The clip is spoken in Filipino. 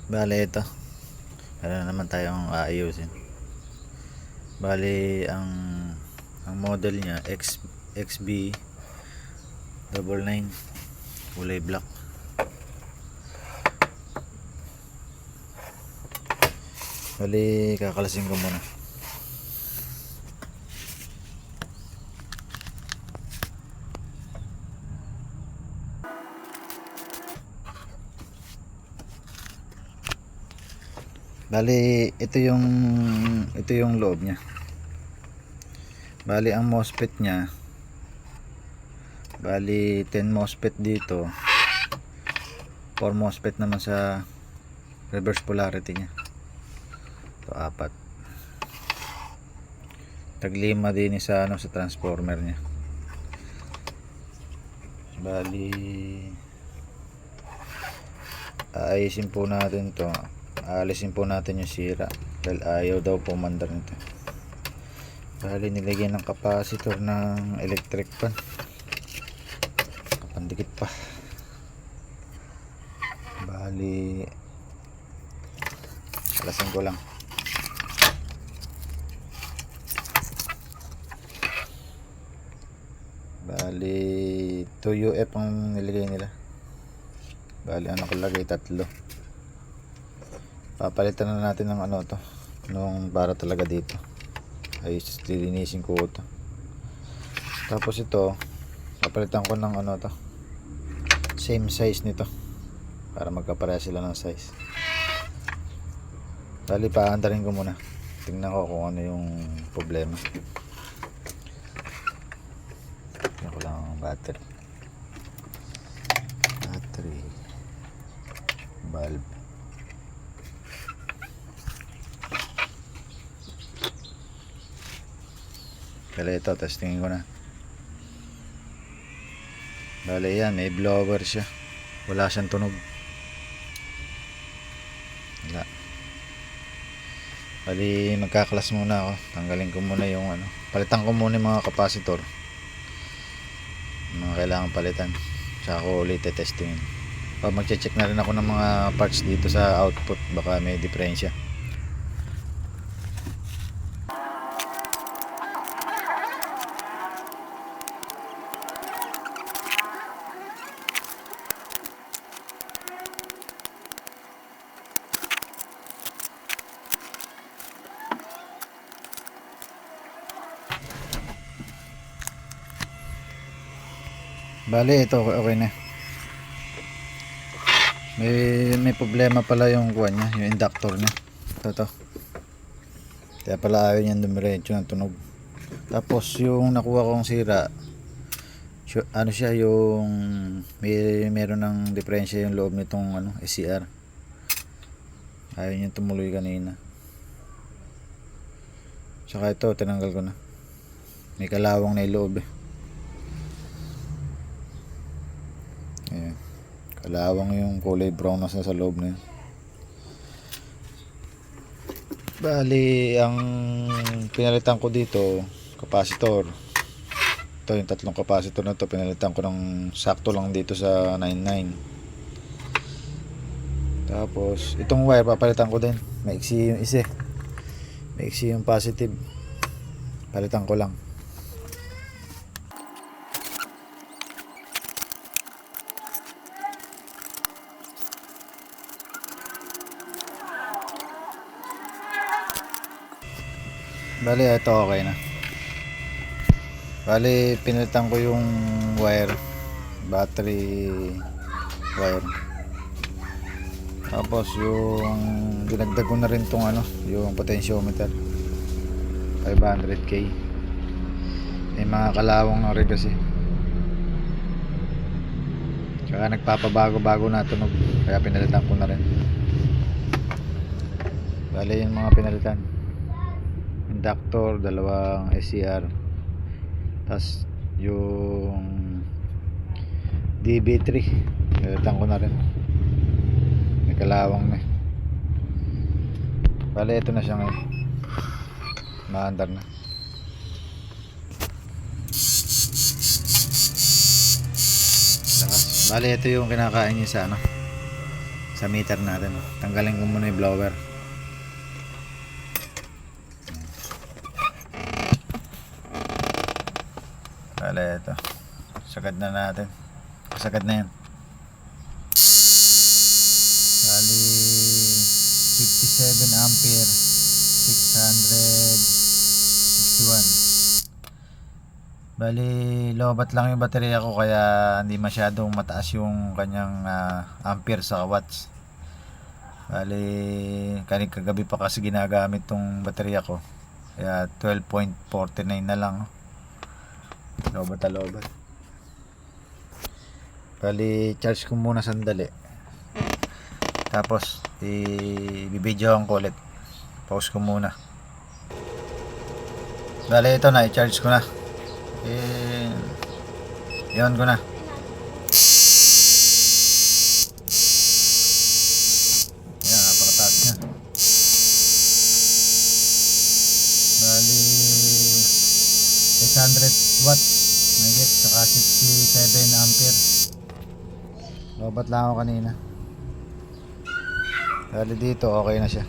Bale ito, meron na naman tayong aayusin. Bale ang model niya XB 99 kulay black. Bale kakalasin ko muna. Bali ito yung loob niya. Bali ang MOSFET niya, bali 10 MOSFET dito, 4 MOSFET naman sa reverse polarity niya. Ito 4. Taglima din sa sa transformer niya. Bali aayusin po natin to. Aalisin po natin yung sira dahil ayaw daw pumandar nito. Bali nilagyan ng capacitor ng electric fan, kapandikit pa. Bali alasin ko lang. Bali 2UF ang nilagay nila. Bali ano ko lagay 3. Papalitan na natin ng to nung para talaga dito. Ayos, lilinisin ko ito. Tapos ito papalitan ko ng to, same size nito para magkapareha sila ng size. Bali paandarin ko muna, tingnan ko kung ano yung problema. Tingnan ko lang ang battery valve. Bale ito, testingin ko na. Bale yan, may blower siya, wala siyang tunog. Wala. Bali magkaklas muna ako. Tanggalin ko muna yung palitan ko muna yung mga capacitor, mga kailangan palitan, tsaka ko ulit testingin. Magche-check na rin ako ng mga parts dito sa output, baka may diferensya. Bale ito okay na. May problema pala yung kuwan niya, yung inductor niya. Ito. Kaya pala ayaw niyan dumiretso ng tunog. Tapos yung nakuha kong sira, siya yung meron ng diferensya yung loob nitong SCR. Ayaw niya tumuloy kanina. Saka ito tinanggal ko na. May kalawang na iloob Ayan. Kalawang yung kulay brown na sa loob na yun. Bali ang pinalitan ko dito capacitor. Ito yung 3 capacitor na to, pinalitan ko ng sakto lang dito sa 99. Tapos itong wire papalitan ko din. Maiksi yung isa, maiksi yung positive, palitan ko lang. Bali ito okay na. Bali pinalitan ko yung wire, battery wire. Tapos yung dinagdag ko na rin tong yung potentiometer 500k. May mga kalawang na rin kasi, kaya nagpapabago-bago na tunog, kaya pinalitan ko na rin. Bali yung mga pinalitan, inductor, 2 SCR, tas yung DB3 pinalitan ko na rin, may kalawang na. Bali ito na siya ngayon, maandar na. Bali ito yung kinakain niya sa sa meter natin. Tanggalin ko muna yung blower. Kala ito, sagad na natin, sagad na yan. Bali 57 ampere, 661. Bali lobat lang yung baterya ko, kaya hindi masyadong mataas yung kanyang ampere sa watts. Bali kagabi pa kasi ginagamit tong baterya ko, kaya 12.49 na lang. Lobat na lobat. Bali charge ko muna sandali, tapos i-videoan ko ulit. Pause ko muna. Bali ito na, i-charge ko na. Iyon ko na. Ayan, napakataas niya. Bali 800 watts mahigit, saka 67 ampere. Lobat lang ako kanina. Bali dito okay na siya.